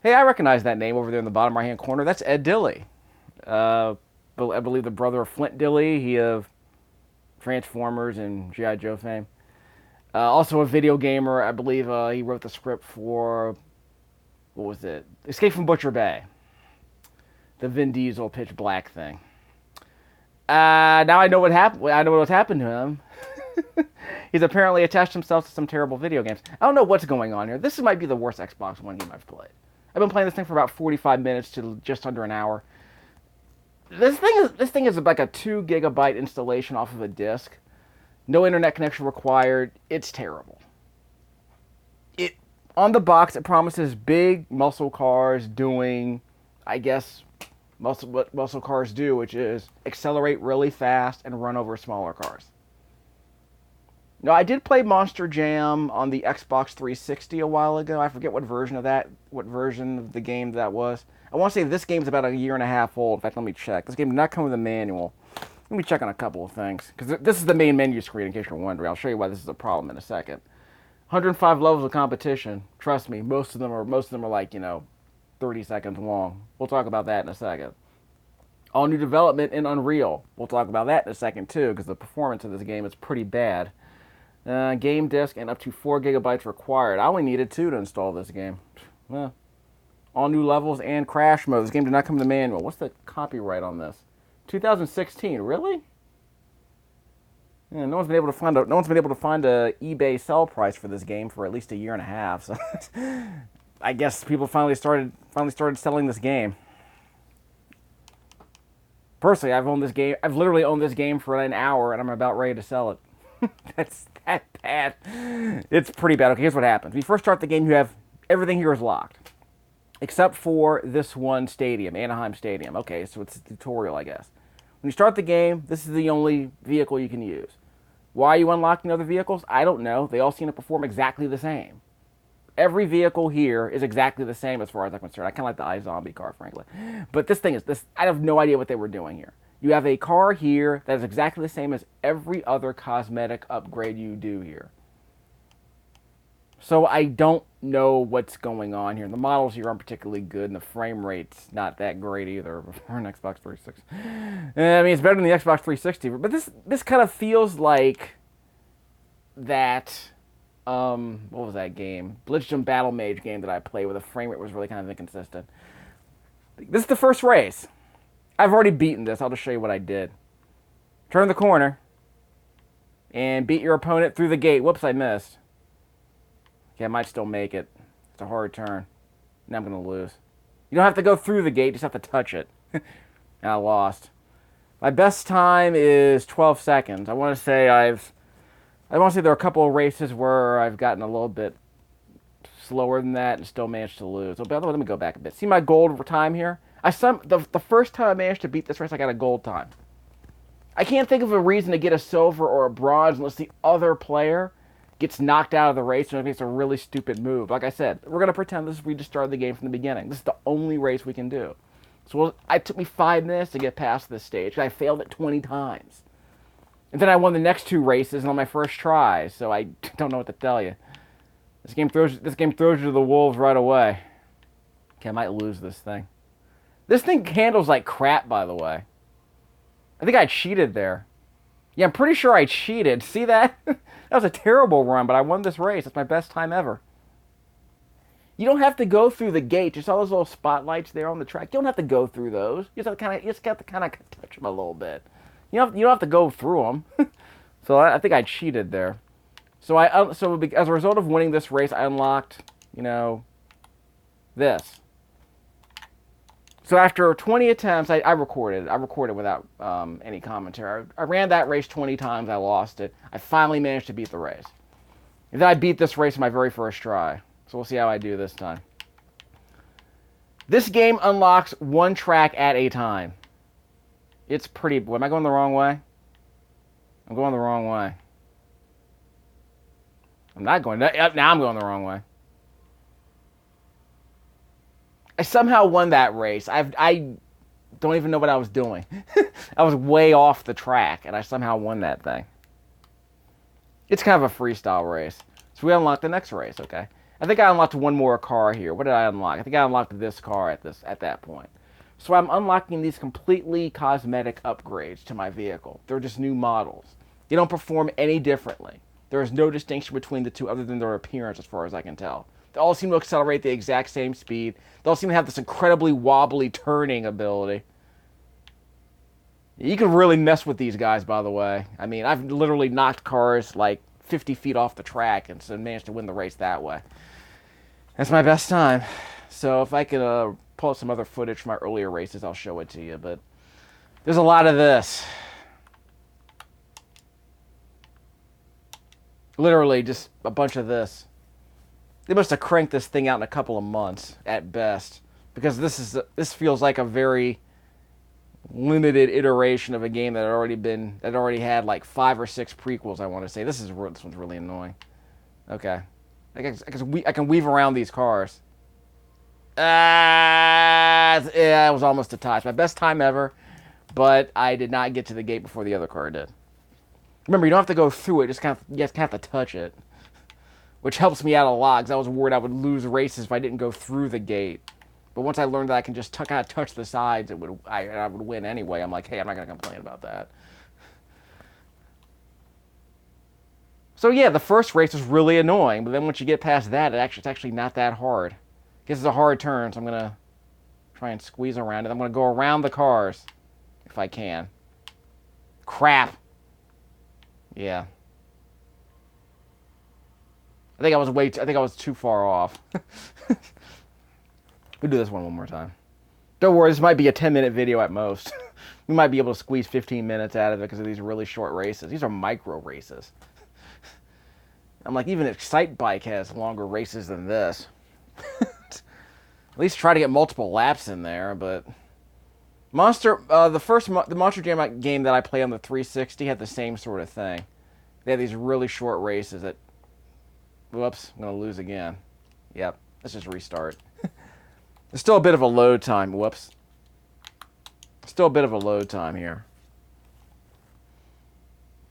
Hey, I recognize that name over there in the bottom right-hand corner. That's Ed Dille. Uh, I believe the brother of Flint Dille. He of Transformers and G.I. Joe fame. Also a video gamer. I believe he wrote the script for, what was it? Escape from Butcher Bay. The Vin Diesel Pitch Black thing. Now I know what happened. I know what's happened to him. He's apparently attached himself to some terrible video games. I don't know what's going on here. This might be the worst Xbox One game I've played. I've been playing this thing for about 45 minutes to just under an hour. This thing is like a 2 gigabyte installation off of a disc. No internet connection required. It's terrible. It on the box it promises big muscle cars doing, I guess, what muscle cars do, which is accelerate really fast and run over smaller cars. No, I did play Monster Jam on the Xbox 360 a while ago. I forget what version of the game that was. I want to say this game's about a year and a half old. In fact, let me check. This game did not come with a manual. Let me check on a couple of things. Because this is the main menu screen, in case you're wondering. I'll show you why this is a problem in a second. 105 levels of competition. Trust me, most of them are like, 30 seconds long. We'll talk about that in a second. All new development in Unreal. We'll talk about that in a second, too, because the performance of this game is pretty bad. Game disc and up to 4 gigabytes required. I only needed 2 to install this game. Well, all new levels and crash mode. This game did not come with a manual. What's the copyright on this? 2016. Really? Yeah, no one's been able to find a eBay sell price for this game for at least a year and a half. So I guess people finally started selling this game. Personally, I've literally owned this game for an hour, and I'm about ready to sell it. That's that bad. It's pretty bad. Okay, here's what happens. When you first start the game, you have everything here is locked. Except for this one stadium, Anaheim Stadium. Okay, so it's a tutorial, I guess. When you start the game, this is the only vehicle you can use. Why are you unlocking other vehicles? I don't know. They all seem to perform exactly the same. Every vehicle here is exactly the same as far as I'm concerned. I kind of like the iZombie car, frankly. But I have no idea what they were doing here. You have a car here that is exactly the same as every other cosmetic upgrade you do here. So I don't know what's going on here. The models here aren't particularly good, and the frame rate's not that great either for an Xbox 360. I mean, it's better than the Xbox 360, but this kind of feels like that, what was that game? Blitzdom Battle Mage game that I played where the frame rate was really kind of inconsistent. This is the first race. I've already beaten this. I'll just show you what I did. Turn the corner. And beat your opponent through the gate. Whoops, I missed. Okay, I might still make it. It's a hard turn. Now I'm going to lose. You don't have to go through the gate. You just have to touch it. And I lost. My best time is 12 seconds. I want to say there are a couple of races where I've gotten a little bit slower than that and still managed to lose. Oh, by the way, let me go back a bit. See my gold time here? The first time I managed to beat this race, I got a gold time. I can't think of a reason to get a silver or a bronze unless the other player gets knocked out of the race and makes a really stupid move. Like I said, we're going to pretend we just started the game from the beginning. This is the only race we can do. So it took me 5 minutes to get past this stage. I failed it 20 times. And then I won the next 2 races on my first try, so I don't know what to tell you. This game throws you to the wolves right away. Okay, I might lose this thing. This thing handles like crap, by the way. I think I cheated there. Yeah, I'm pretty sure I cheated. See that? That was a terrible run, but I won this race. It's my best time ever. You don't have to go through the gate. You saw those little spotlights there on the track. You don't have to go through those. You just got to kind of touch them a little bit. You don't have to go through them. So I think I cheated there. So as a result of winning this race, I unlocked, this. So after 20 attempts, I recorded. I recorded without any commentary. I ran that race 20 times. I lost it. I finally managed to beat the race. And then I beat this race in my very first try. So we'll see how I do this time. This game unlocks 1 track at a time. It's pretty... Am I going the wrong way? I'm going the wrong way. I'm not going... Now I'm going the wrong way. I somehow won that race. I don't even know what I was doing. I was way off the track, and I somehow won that thing. It's kind of a freestyle race. So we unlock the next race, okay? I think I unlocked one more car here. What did I unlock? I think I unlocked this car at that point. So I'm unlocking these completely cosmetic upgrades to my vehicle. They're just new models. They don't perform any differently. There is no distinction between the two other than their appearance as far as I can tell. They all seem to accelerate the exact same speed. They all seem to have this incredibly wobbly turning ability. You can really mess with these guys, by the way. I mean, I've literally knocked cars like 50 feet off the track and so managed to win the race that way. That's my best time. So if I could pull up some other footage from my earlier races, I'll show it to you. But there's a lot of this. Literally just a bunch of this. They must have cranked this thing out in a couple of months at best, because this feels like a very limited iteration of a game that already had like 5 or 6 prequels. I want to say this one's really annoying. Okay, I can weave around these cars. Yeah, it was almost a tie. It's my best time ever, but I did not get to the gate before the other car did. Remember, you don't have to go through it; you just kind of have to touch it, which helps me out a lot, because I was worried I would lose races if I didn't go through the gate. But once I learned that I can just kind of touch the sides, I would win anyway. I'm like, hey, I'm not going to complain about that. So yeah, the first race was really annoying, but then once you get past that, it's actually not that hard. I guess it's a hard turn, so I'm going to try and squeeze around it. I'm going to go around the cars, if I can. Crap. Yeah. I think I was too far off. We'll do this one more time. Don't worry, this might be a 10-minute video at most. We might be able to squeeze 15 minutes out of it because of these really short races. These are micro races. I'm like, even Excite Bike has longer races than this. At least try to get multiple laps in there, but... the Monster Jam game that I played on the 360 had the same sort of thing. They had these really short races that... Whoops, I'm going to lose again. Yep, let's just restart. There's still a bit of a load time. Whoops. Still a bit of a load time here.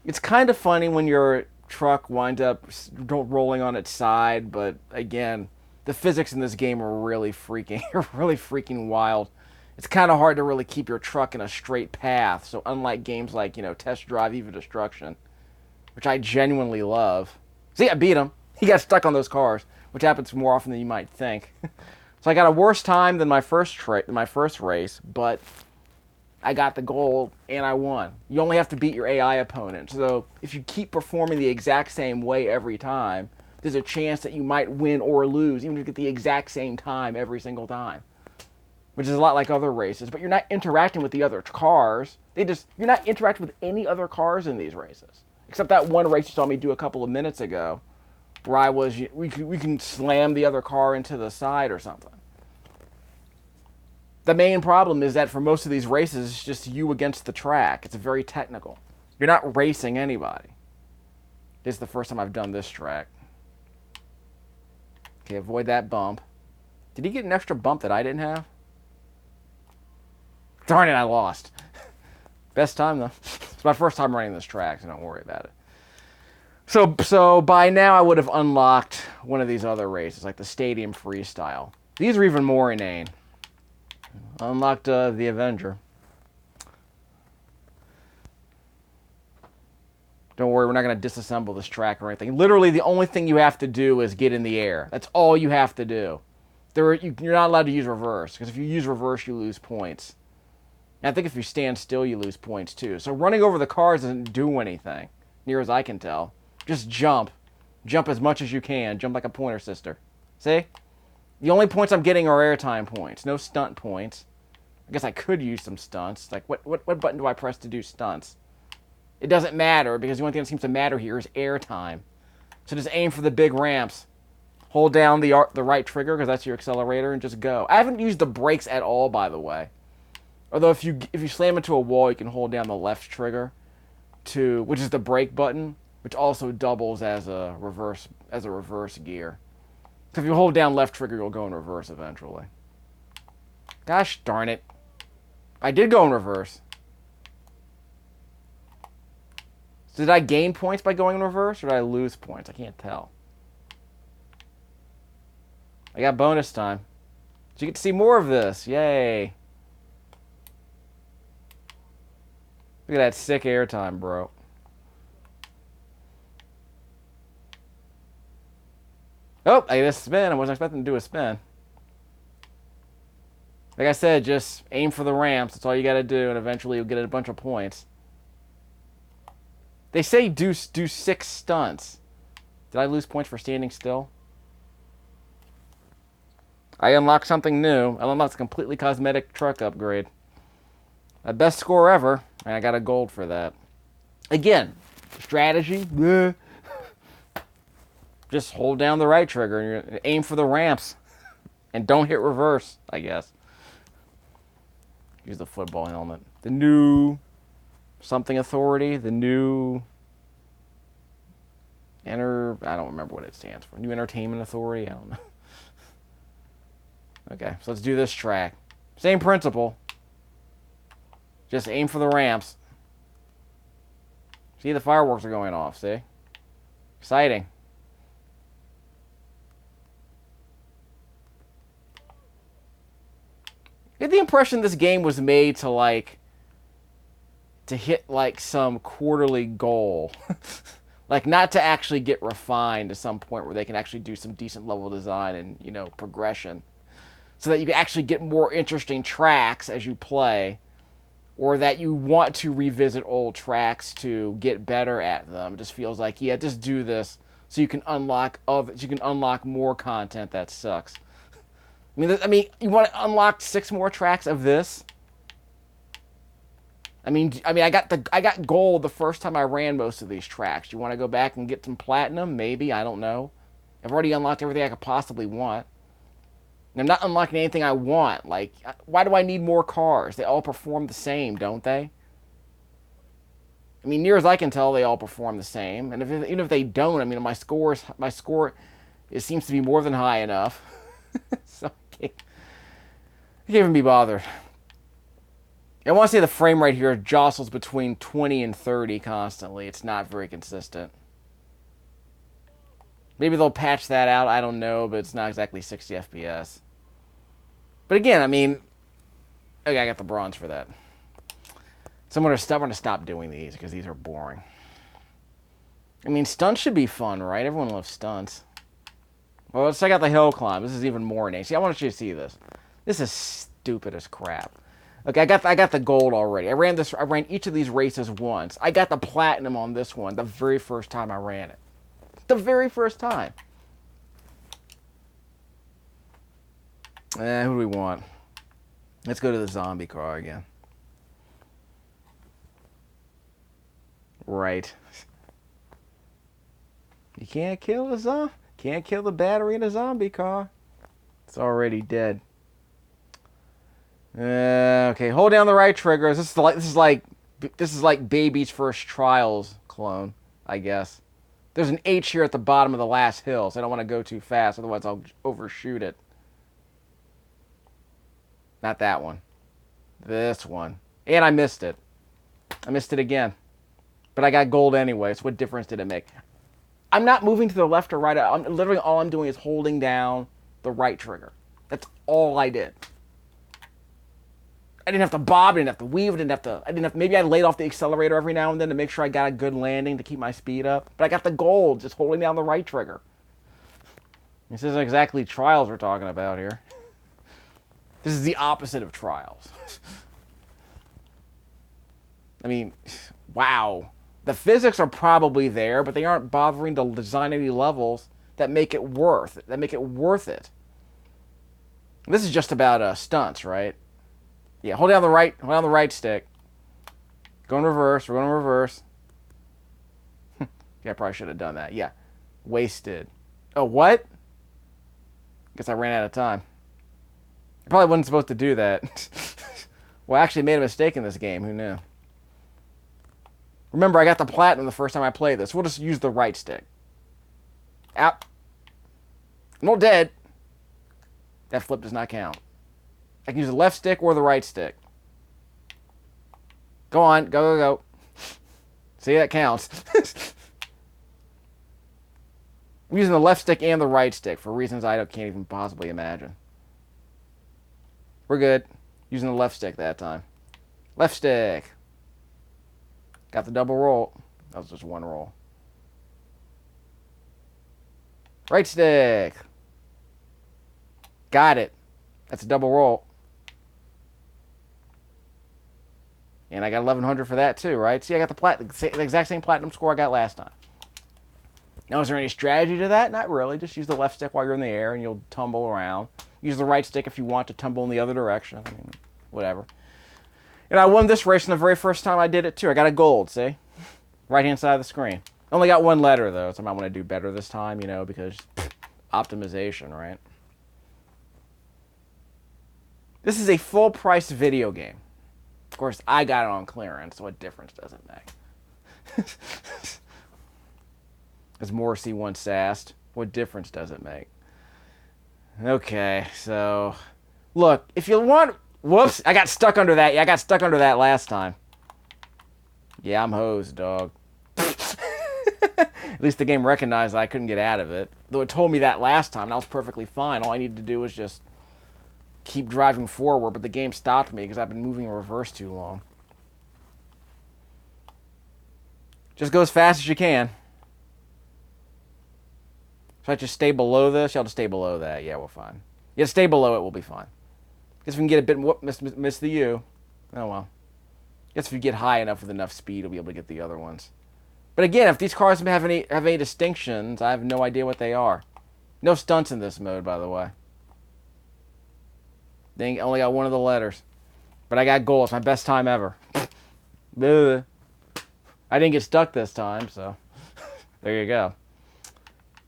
It's kind of funny when your truck winds up rolling on its side, but again, the physics in this game are really freaking wild. It's kind of hard to really keep your truck in a straight path. So unlike games like, Test Drive Eva Destruction, which I genuinely love. See, I beat him. He got stuck on those cars, which happens more often than you might think. So I got a worse time than my first race, but I got the gold and I won. You only have to beat your AI opponent. So if you keep performing the exact same way every time, there's a chance that you might win or lose, even if you get the exact same time every single time. Which is a lot like other races, but you're not interacting with the other cars. You're not interacting with any other cars in these races. Except that one race you saw me do a couple of minutes ago, where we can slam the other car into the side or something. The main problem is that for most of these races, it's just you against the track. It's very technical. You're not racing anybody. This is the first time I've done this track. Okay, avoid that bump. Did he get an extra bump that I didn't have? Darn it, I lost. Best time, though. It's my first time running this track, so don't worry about it. So by now I would have unlocked one of these other races, like the Stadium Freestyle. These are even more inane. I unlocked the Avenger. Don't worry, we're not going to disassemble this track or anything. Literally, the only thing you have to do is get in the air. That's all you have to do. You're not allowed to use reverse, because if you use reverse, you lose points. And I think if you stand still, you lose points too. So running over the cars doesn't do anything, near as I can tell. Just jump. Jump as much as you can. Jump like a Pointer Sister. See? The only points I'm getting are airtime points. No stunt points. I guess I could use some stunts. Like, what button do I press to do stunts? It doesn't matter, because the only thing that seems to matter here is airtime. So just aim for the big ramps. Hold down the right trigger, because that's your accelerator, and just go. I haven't used the brakes at all, by the way. Although if you slam into a wall, you can hold down the left trigger, which is the brake button, which also doubles as a reverse gear. So if you hold down left trigger, you'll go in reverse eventually. Gosh darn it. I did go in reverse. So did I gain points by going in reverse, or did I lose points? I can't tell. I got bonus time. So you get to see more of this. Yay. Look at that sick airtime, bro. Oh, I did a spin. I wasn't expecting to do a spin. Like I said, just aim for the ramps. That's all you got to do, and eventually you'll get a bunch of points. They say do 6 stunts. Did I lose points for standing still? I unlocked something new. I unlocked a completely cosmetic truck upgrade. My best score ever, and I got a gold for that. Again, strategy. Bleh. Just hold down the right trigger and aim for the ramps. And don't hit reverse, I guess. Use the football helmet. The new something authority. The new I don't remember what it stands for. New entertainment authority? I don't know. Okay, so let's do this track. Same principle. Just aim for the ramps. See, the fireworks are going off, see? Exciting. I get the impression this game was made to hit like some quarterly goal. Like not to actually get refined to some point where they can actually do some decent level design and, you know, progression. So that you can actually get more interesting tracks as you play. Or that you want to revisit old tracks to get better at them. It just feels like, yeah, just do this so you can unlock more content that sucks. I mean, you want to unlock 6 more tracks of this? I mean, I got gold the first time I ran most of these tracks. You want to go back and get some platinum? Maybe, I don't know. I've already unlocked everything I could possibly want. And I'm not unlocking anything I want. Like, why do I need more cars? They all perform the same, don't they? I mean, near as I can tell, they all perform the same. And even if they don't, I mean, my score it seems to be more than high enough. So I can't even be bothered. I want to say the frame rate here jostles between 20 and 30 constantly. It's not very consistent. Maybe they'll patch that out. I don't know, but it's not exactly 60 FPS. But again, I mean, okay, I got the bronze for that. So I'm going to stop doing these because these are boring. I mean, stunts should be fun, right? Everyone loves stunts. Well, let's check out the hill climb. This is even more nice. See, I want you to see this. This is stupid as crap. Okay, I got the gold already. I ran each of these races once. I got the platinum on this one the very first time I ran it. The very first time. Who do we want? Let's go to the zombie car again. Right. You can't kill can't kill the battery in a zombie car. It's already dead. Okay, hold down the right trigger. This is like Baby's First Trials clone, I guess. There's an H here at the bottom of the last hill, so I don't want to go too fast, otherwise I'll overshoot it. Not that one. This one. And I missed it. I missed it again. But I got gold anyway, so what difference did it make? I'm not moving to the left or right. Literally all I'm doing is holding down the right trigger. That's all I did. I didn't have to bob, I didn't have to weave, maybe I laid off the accelerator every now and then to make sure I got a good landing to keep my speed up. But I got the gold just holding down the right trigger. This isn't exactly Trials we're talking about here. This is the opposite of Trials. I mean, wow. The physics are probably there, but they aren't bothering to design any levels that make it worth it. This is just about stunts, right? Yeah, hold down the right stick. Go in reverse. We're going to reverse. Yeah, I probably should have done that. Yeah. Wasted. Oh, what? Guess I ran out of time. I probably wasn't supposed to do that. Well, I actually made a mistake in this game. Who knew? Remember, I got the platinum the first time I played this. We'll just use the right stick. Out. I'm not dead. That flip does not count. I can use the left stick or the right stick. Go on. Go, go, go. See, that counts. I'm using the left stick and the right stick for reasons I can't even possibly imagine. We're good. Using the left stick that time. Left stick. Got the double roll. That was just one roll. Right stick. Got it. That's a double roll. And I got 1100 for that too, right? See, I got the exact same platinum score I got last time. Now, is there any strategy to that? Not really. Just use the left stick while you're in the air and you'll tumble around. Use the right stick if you want to tumble in the other direction. I mean, whatever. And I won this race in the very first time I did it too. I got a gold, see? Right-hand side of the screen. Only got one letter though, so I might want to do better this time, you know, because optimization, right? This is a full-price video game. Of course, I got it on clearance, so what difference does it make? As Morrissey once asked, what difference does it make? Okay, so... Look, if you want... Whoops, I got stuck under that. Yeah, I got stuck under that last time. Yeah, I'm hosed, dog. At least the game recognized I couldn't get out of it. Though it told me that last time, and I was perfectly fine. All I needed to do was just keep driving forward, but the game stopped me because I've been moving in reverse too long. Just go as fast as you can. Should I just stay below this? Y'all just stay below that. Yeah, we're fine. Yeah, stay below it, we'll be fine. Guess we can get a bit... Whoop, miss the U. Oh, well. Guess if you get high enough with enough speed, you'll be able to get the other ones. But again, if these cars have any distinctions, I have no idea what they are. No stunts in this mode, by the way. They only got one of the letters. But I got gold. It's my best time ever. I didn't get stuck this time, so there you go.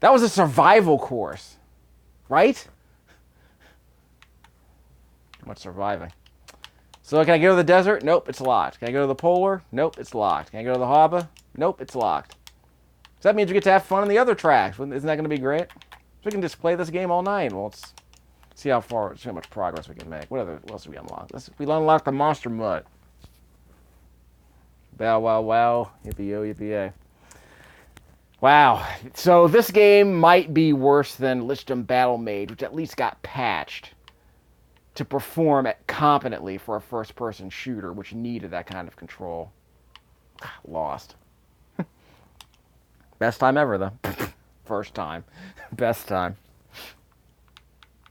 That was a survival course, right? Too much surviving. So can I go to the desert? Nope, it's locked. Can I go to the polar? Nope, it's locked. Can I go to the harbor? Nope, it's locked. So that means we get to have fun on the other tracks. Isn't that going to be great? So we can just play this game all night. Well, let's see how much progress we can make. What else do we unlock? We unlock the monster mud. Bow, wow, wow. Yippee-yo, yippee-yay. Wow. So this game might be worse than Lichdom Battle Mage, which at least got patched to perform competently for a first-person shooter, which needed that kind of control. Lost. Best time ever, though. First time. Best time.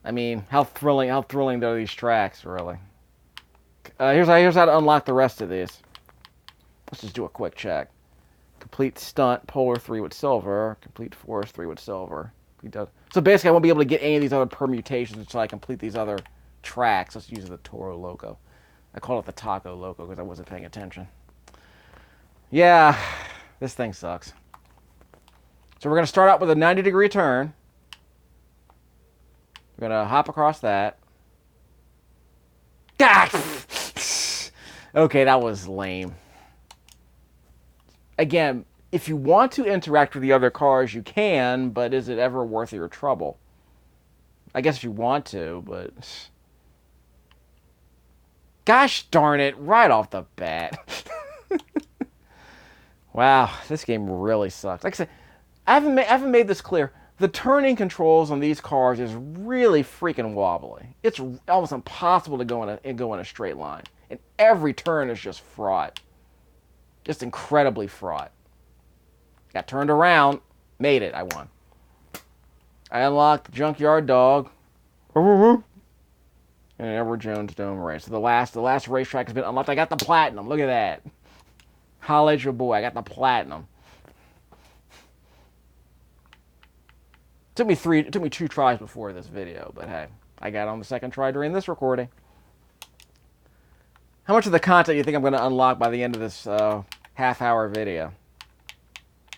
I mean, how thrilling are these tracks, really? Here's how to unlock the rest of these. Let's just do a quick check. Complete stunt, polar 3 with silver. Complete forest 3 with silver. So basically, I won't be able to get any of these other permutations until I complete these other tracks. Let's use the Toro Loco. I call it the Taco Loco because I wasn't paying attention. Yeah, this thing sucks. So we're going to start out with a 90-degree turn. We're going to hop across that. Okay, that was lame. Again, if you want to interact with the other cars, you can, but is it ever worth your trouble? I guess if you want to, but... Gosh darn it, right off the bat. Wow, this game really sucks. Like I said, I haven't made this clear. The turning controls on these cars is really freaking wobbly. It's almost impossible to go in a straight line. And every turn is just fraught. Just incredibly fraught. Got turned around. Made it. I won. I unlocked the Junkyard Dog. And an Edward Jones Dome race. So the last racetrack has been unlocked. I got the platinum. Look at that. Holla at your boy. I got the platinum. It took me 2 tries before this video, but hey, I got it on the second try during this recording. How much of the content do you think I'm going to unlock by the end of this half-hour video?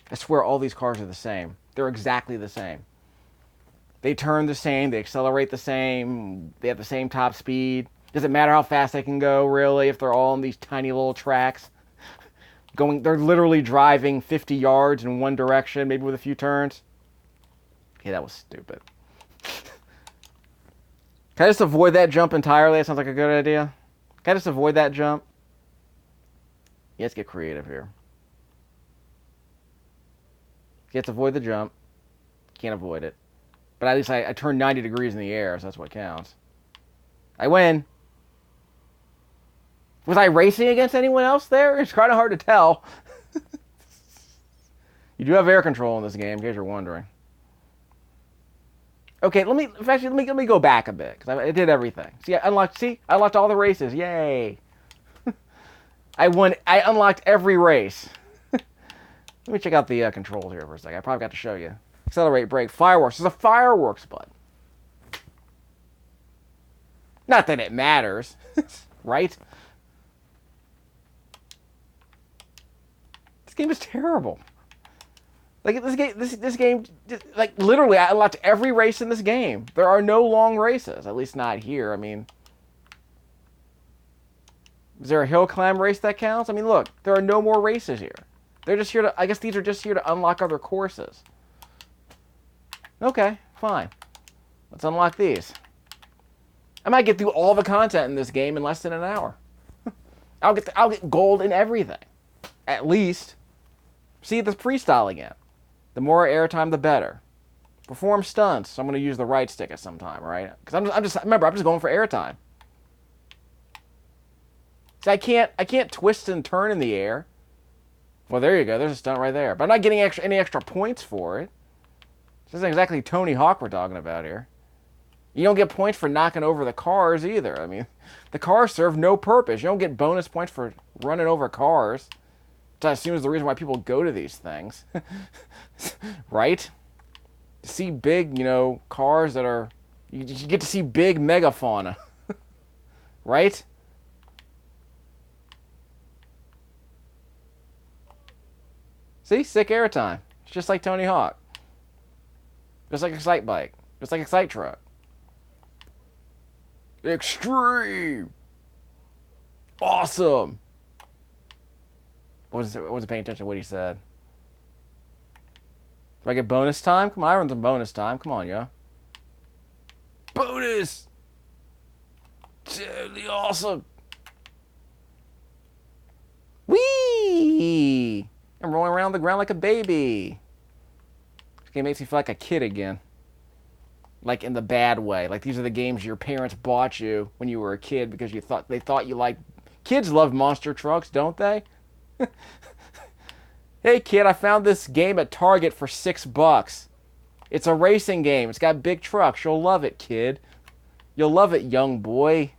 I swear all these cars are the same. They're exactly the same. They turn the same. They accelerate the same. They have the same top speed. Doesn't matter how fast they can go, really, if they're all on these tiny little tracks. They're literally driving 50 yards in one direction, maybe with a few turns. Okay, that was stupid. Can I just avoid that jump entirely? That sounds like a good idea. Can I just avoid that jump? Yeah, let's get creative here. Let's avoid the jump. Can't avoid it. But at least I turned 90 degrees in the air, so that's what counts. I win. Was I racing against anyone else there? It's kind of hard to tell. You do have air control in this game, in case you're wondering. Okay, let me go back a bit, because I did everything. See, I unlocked all the races. Yay. I unlocked every race. Let me check out the controls here for a second. I probably got to show you. Accelerate, brake, fireworks. There's a fireworks button. Not that it matters, right? This game is terrible. Like this game, like literally, I unlocked every race in this game. There are no long races, at least not here. I mean, is there a hill climb race that counts? I mean, look, there are no more races here. They're just here to, I guess these are just here to unlock other courses. Okay, fine. Let's unlock these. I might get through all the content in this game in less than an hour. I'll get gold in everything, at least. See the freestyle again. The more airtime, the better. Perform stunts. So I'm going to use the right stick at some time, right? Because I'm just going for airtime. See, I can't twist and turn in the air. Well, there you go. There's a stunt right there. But I'm not getting any extra points for it. This isn't exactly Tony Hawk we're talking about here. You don't get points for knocking over the cars either. I mean, the cars serve no purpose. You don't get bonus points for running over cars. Which I assume is the reason why people go to these things. Right? To see big, cars that are... You get to see big megafauna. Right? See? Sick airtime. It's just like Tony Hawk. Just like Excite Bike. Just like Excite Truck. Extreme! Awesome! Wasn't paying attention to what he said. Do I get bonus time? Come on, I run some bonus time. Come on, yo. Bonus! Totally awesome! Whee! I'm rolling around the ground like a baby. This game makes me feel like a kid again. Like in the bad way. Like these are the games your parents bought you when you were a kid because they thought you liked... Kids love monster trucks, don't they? Hey kid, I found this game at Target for $6. It's a racing game. It's got big trucks. You'll love it, kid. You'll love it, young boy.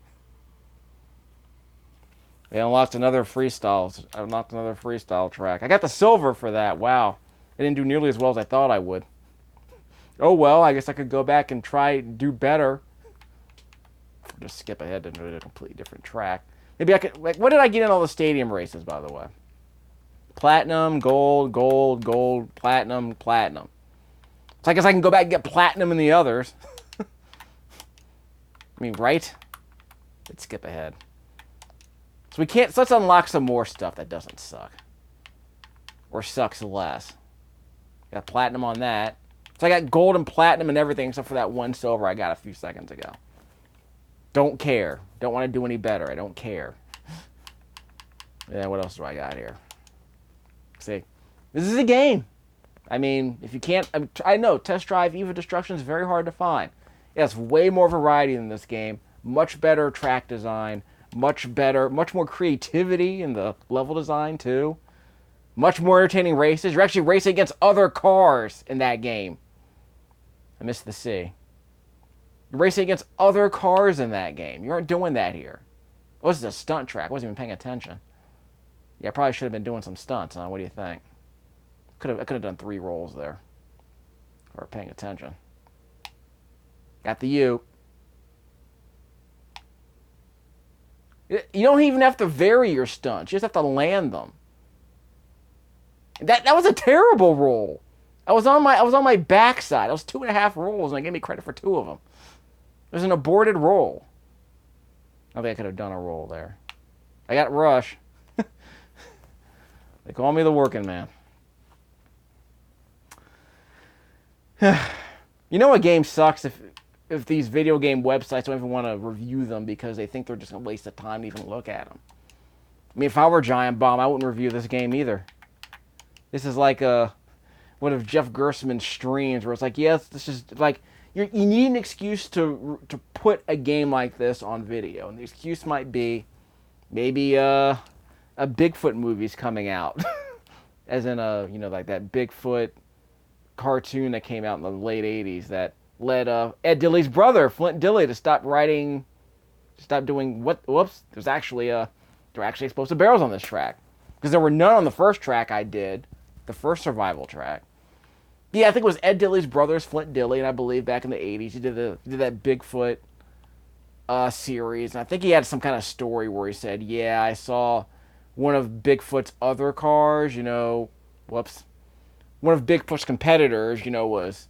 They unlocked another freestyle. I unlocked another freestyle track. I got the silver for that. Wow. I didn't do nearly as well as I thought I would. Oh well, I guess I could go back and try do better. Just skip ahead to a completely different track. Maybe I could... Like, what did I get in all the stadium races, by the way? Platinum, gold, gold, gold, platinum, platinum. So I guess I can go back and get platinum in the others. I mean, right? Let's skip ahead. So let's unlock some more stuff that doesn't suck. Or sucks less. Got platinum on that. So I got gold and platinum and everything except for that one silver I got a few seconds ago. Don't care. Don't want to do any better. I don't care. Yeah, what else do I got here? See, this is a game. I mean, if you can't... I know, Test Drive Eva Destruction is very hard to find. It has way more variety in this game. Much better track design. Much more creativity in the level design, too. Much more entertaining races. You're actually racing against other cars in that game. I missed the C. You're racing against other cars in that game. You aren't doing that here. Oh, this is a stunt track. I wasn't even paying attention. Yeah, I probably should have been doing some stunts, huh? What do you think? I could have done 3 rolls there. Or paying attention. Got the U. You don't even have to vary your stunts. You just have to land them. That was a terrible roll. I was on my backside. I was 2.5 rolls, and they gave me credit for 2 of them. It was an aborted roll. I think I could have done a roll there. I got Rush. They call me the working man. You know a game sucks if these video game websites don't even want to review them because they think they're just going to waste the time to even look at them. I mean, if I were Giant Bomb, I wouldn't review this game either. This is like when one of Jeff Gerstmann's streams where it's like, yes, this is like you need an excuse to put a game like this on video, and the excuse might be maybe a Bigfoot movie's coming out, as in like that Bigfoot cartoon that came out in the late '80s that led Ed Dille's brother Flint Dille to stop doing whoops. They're actually explosive barrels on this track because there were none on the first track I did, the first survival track. Yeah, I think it was Ed Dille's brother's Flint Dille, and I believe back in the '80s he did that Bigfoot series, and I think he had some kind of story where he said, yeah, I saw one of Bigfoot's other cars, one of Bigfoot's competitors, was,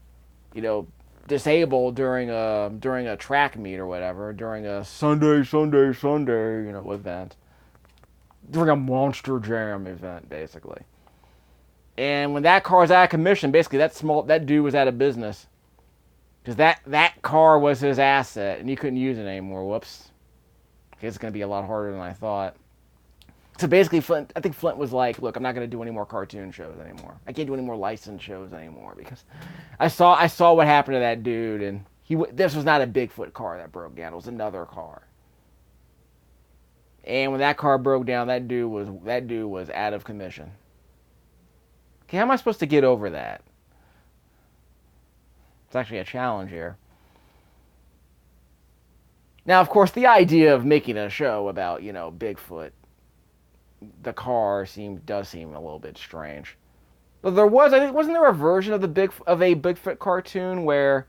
disabled during a track meet or whatever, during a Sunday, event, during a Monster Jam event, basically. And when that car was out of commission, basically that dude was out of business. Because that car was his asset, and he couldn't use it anymore. Whoops. It's going to be a lot harder than I thought. So basically, I think Flint was like, look, I'm not going to do any more cartoon shows anymore. I can't do any more licensed shows anymore because I saw what happened to that dude, and this was not a Bigfoot car that broke down. It was another car. And when that car broke down, that dude was out of commission. Okay, how am I supposed to get over that? It's actually a challenge here. Now, of course, the idea of making a show about, Bigfoot, the car does seem a little bit strange. But wasn't there a version of a Bigfoot cartoon where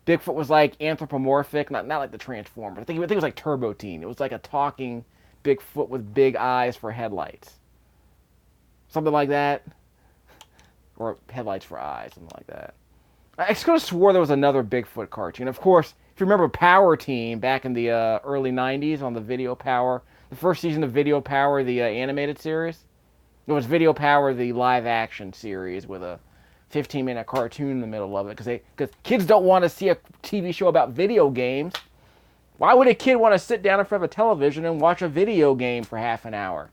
Bigfoot was like anthropomorphic, not like the Transformers. I think it was like Turbo Teen. It was like a talking Bigfoot with big eyes for headlights. Something like that. Or headlights for eyes, something like that. I could have swore there was another Bigfoot cartoon. Of course, if you remember Power Team back in the early 90s on the Video Power, the first season of Video Power, the animated series, it was Video Power, the live-action series with a 15-minute cartoon in the middle of it because kids don't want to see a TV show about video games. Why would a kid want to sit down in front of a television and watch a video game for half an hour?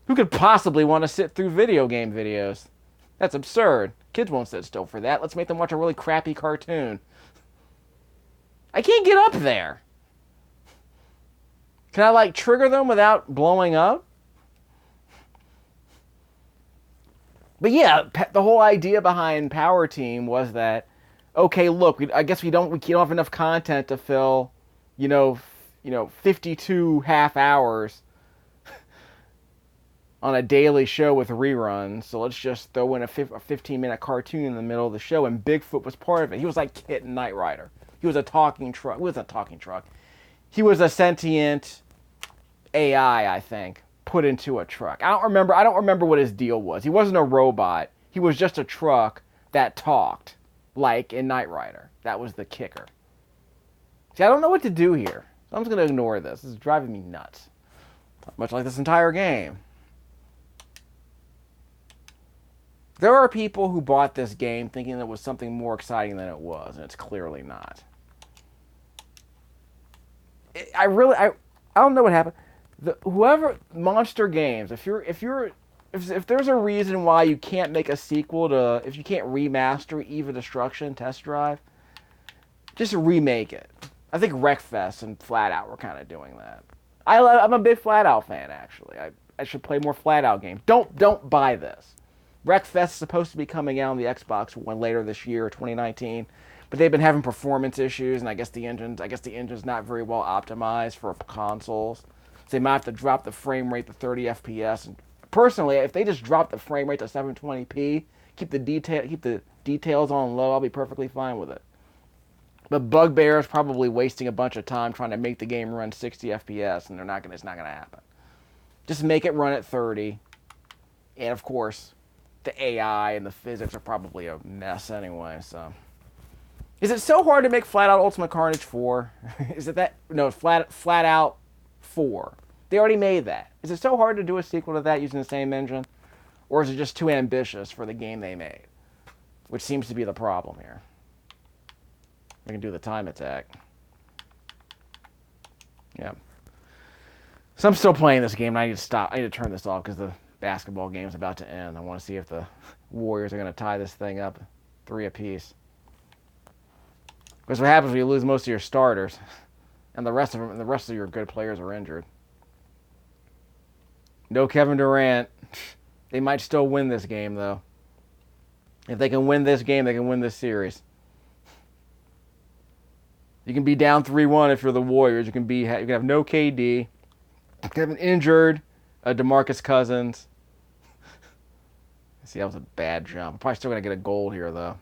Who could possibly want to sit through video game videos? That's absurd. Kids won't sit still for that. Let's make them watch a really crappy cartoon. I can't get up there. Can I, trigger them without blowing up? But yeah, the whole idea behind Power Team was that, okay, look, I guess we don't have enough content to fill, 52 half hours on a daily show with reruns, so let's just throw in a 15-minute cartoon in the middle of the show, and Bigfoot was part of it. He was like Kit and Knight Rider. He was a talking truck. He was a talking truck. He was a sentient AI, I think, put into a truck. I don't remember what his deal was. He wasn't a robot. He was just a truck that talked, like in Knight Rider. That was the kicker. See, I don't know what to do here, so I'm just going to ignore this. This is driving me nuts. Much like this entire game. There are people who bought this game thinking that it was something more exciting than it was, and it's clearly not. I don't know what happened. Whoever Monster Games, if there's a reason why you can't make a sequel to, if you can't remaster Eva Destruction Test Drive, just remake it. I think Wreckfest and Flat Out were kind of doing that. I'm a big Flat Out fan, actually. I should play more Flat Out games. Don't buy this. Wreckfest is supposed to be coming out on the Xbox One later this year, 2019, but they've been having performance issues, and I guess the engine's not very well optimized for consoles. So they might have to drop the frame rate to 30 FPS. And personally, if they just drop the frame rate to 720p, keep the details on low, I'll be perfectly fine with it. But Bugbear is probably wasting a bunch of time trying to make the game run 60 FPS, and it's not gonna happen. Just make it run at 30, and of course, the AI and the physics are probably a mess anyway, so. Is it so hard to make Flat Out Ultimate Carnage 4? Is it that? No, Flat Out 4. They already made that. Is it so hard to do a sequel to that using the same engine? Or is it just too ambitious for the game they made? Which seems to be the problem here. I can do the time attack. Yeah. So I'm still playing this game, and I need to stop. I need to turn this off because the basketball game's about to end. I want to see if the Warriors are going to tie this thing up 3 apiece. Because what happens when you lose most of your starters, and the rest of your good players are injured. No Kevin Durant. They might still win this game, though. If they can win this game, they can win this series. You can be down 3-1 if you're the Warriors. You can have no KD. You can have an injured DeMarcus Cousins. See, that was a bad jump. I'm probably still going to get a gold here, though.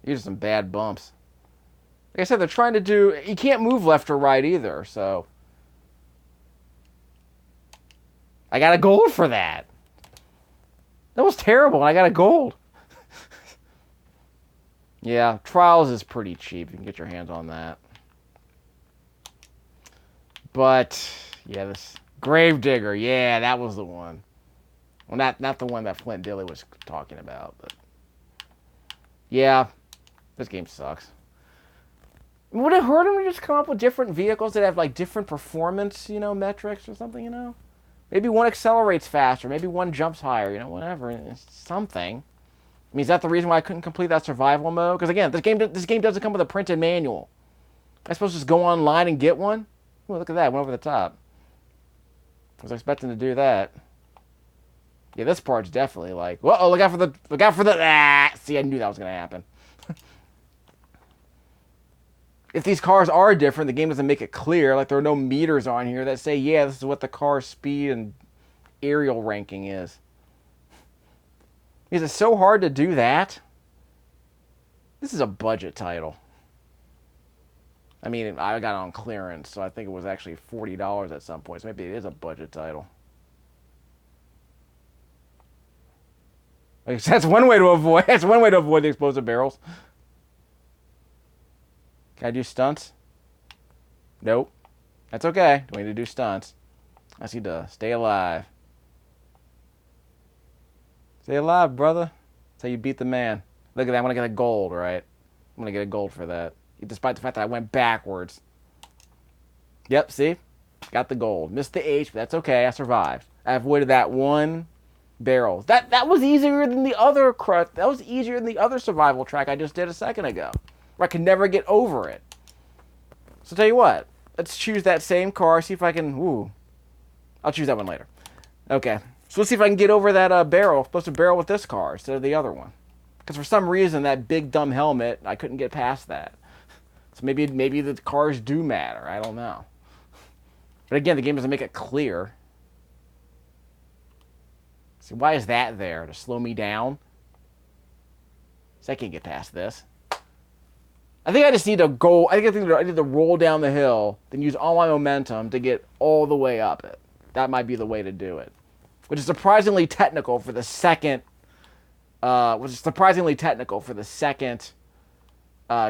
These are some bad bumps. Like I said, they're trying to do... You can't move left or right either, so... I got a gold for that. That was terrible, and I got a gold. Yeah, Trials is pretty cheap. You can get your hands on that. But, yeah, this Gravedigger, yeah, that was the one. Well, not the one that Flint Dille was talking about, but... Yeah, this game sucks. Would it hurt him to just come up with different vehicles that have, like, different performance, metrics or something, Maybe one accelerates faster, maybe one jumps higher, whatever. It's something. I mean, is that the reason why I couldn't complete that survival mode? Because again, this game doesn't come with a printed manual. Am I supposed to just go online and get one? Oh, look at that, went over the top. I was expecting to do that. Yeah, this part's definitely like, whoa, look out for the, see, I knew that was going to happen. If these cars are different, the game doesn't make it clear. Like, there are no meters on here that say, yeah, this is what the car's speed and aerial ranking is. Is it so hard to do that? This is a budget title. I mean, I got it on clearance, so I think it was actually $40 at some point. So maybe it is a budget title. Like, that's one way to avoid. That's one way to avoid the explosive barrels. Can I do stunts? Nope. That's okay. Don't need to do stunts. I just need to stay alive. Stay alive, brother. That's how you beat the man. Look at that. I'm going to get a gold, right? I'm going to get a gold for that. Despite the fact that I went backwards. Yep, see? Got the gold. Missed the H, but that's okay. I survived. I avoided that one barrel. That was easier than the other That was easier than the other survival track I just did a second ago. Where I could never get over it. So tell you what. Let's choose that same car. See if I can... Ooh. I'll choose that one later. Okay. So let's see if I can get over that barrel. Supposed to barrel with this car instead of the other one. Because for some reason, that big dumb helmet, I couldn't get past that. So maybe the cars do matter. I don't know. But again, the game doesn't make it clear. See, why is that there? To slow me down? So I can't get past this. I think I just need to go... I need to roll down the hill, then use all my momentum to get all the way up it. That might be the way to do it. Which is surprisingly technical for the second...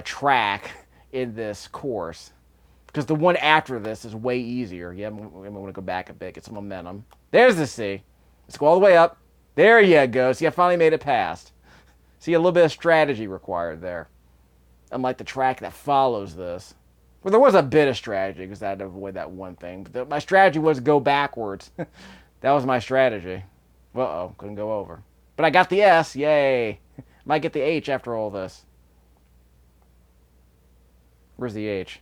track in this course. Because the one after this is way easier. Yeah, I'm going to go back a bit, get some momentum. There's the C. Let's go all the way up. There you go. See, I finally made it past. See, a little bit of strategy required there. Unlike the track that follows this. Well, there was a bit of strategy because I had to avoid that one thing. But my strategy was go backwards. That was my strategy. Uh-oh, couldn't go over. But I got the S, yay. Might get the H after all this. Where's the H?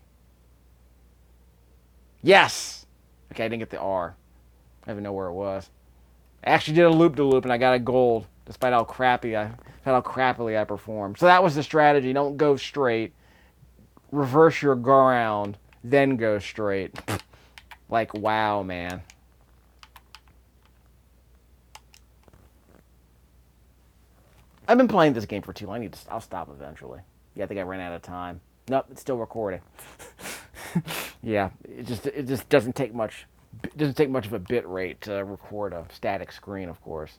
Yes! Okay, I didn't get the R. I don't even know where it was. I actually did a loop-de-loop and I got a gold. Despite how crappily I performed. So that was the strategy. Don't go straight. Reverse your ground. Then go straight. Like, wow, man. I've been playing this game for too long. I'll stop eventually. Yeah, I think I ran out of time. Nope, it's still recording. Yeah, it just doesn't take much. It doesn't take much of a bit rate to record a static screen, of course.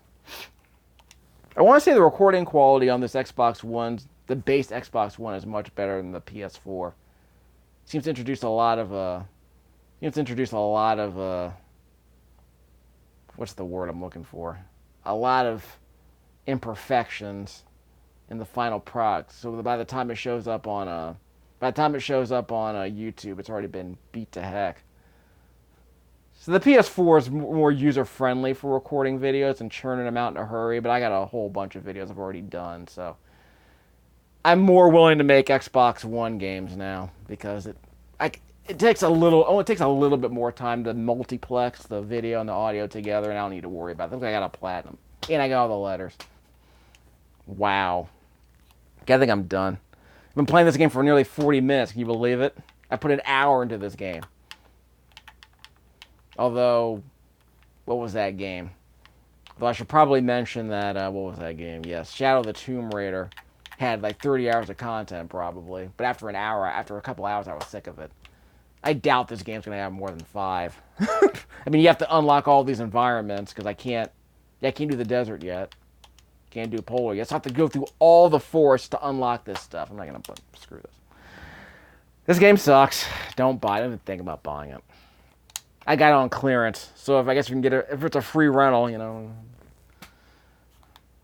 I want to say the recording quality on this Xbox One, the base Xbox One, is much better than the PS4. Seems to introduce a lot of what's the word I'm looking for? A lot of imperfections in the final product. So by the time it shows up on YouTube, it's already been beat to heck. So the PS4 is more user-friendly for recording videos and churning them out in a hurry, but I got a whole bunch of videos I've already done, so I'm more willing to make Xbox One games now because it takes a little bit more time to multiplex the video and the audio together, and I don't need to worry about it. I got a platinum, and I got all the letters. Wow. I think I'm done. I've been playing this game for nearly 40 minutes. Can you believe it? I put an hour into this game. Although, what was that game? Well, I should probably mention that, what was that game? Yes, Shadow of the Tomb Raider had like 30 hours of content probably. But after a couple hours, I was sick of it. I doubt this game's going to have more than 5. I mean, you have to unlock all these environments because I can't do the desert yet. Can't do polar yet. So I have to go through all the forest to unlock this stuff. I'm not going to screw this. This game sucks. Don't buy it. I didn't think about buying it. I got it on clearance, so if we can get it, if it's a free rental, you know.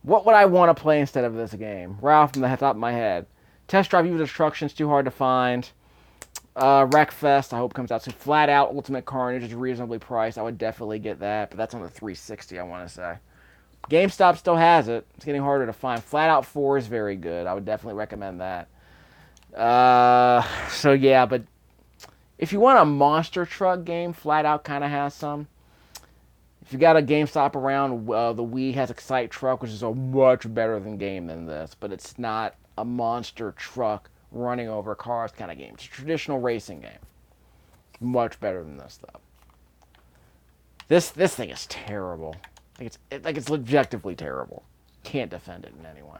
What would I want to play instead of this game? Right off from the top of my head. Test Drive Evil Destruction's too hard to find. Wreckfest, I hope comes out soon. Flat Out Ultimate Carnage is reasonably priced. I would definitely get that, but that's on the 360, I want to say. GameStop still has it. It's getting harder to find. Flat Out 4 is very good. I would definitely recommend that. So yeah, but if you want a monster truck game, Flat Out kind of has some. If you got a GameStop around, the Wii has Excite Truck, which is a much better game than this, but it's not a monster truck running over cars kind of game. It's a traditional racing game. Much better than this, though. This thing is terrible. It's objectively terrible. Can't defend it in any way.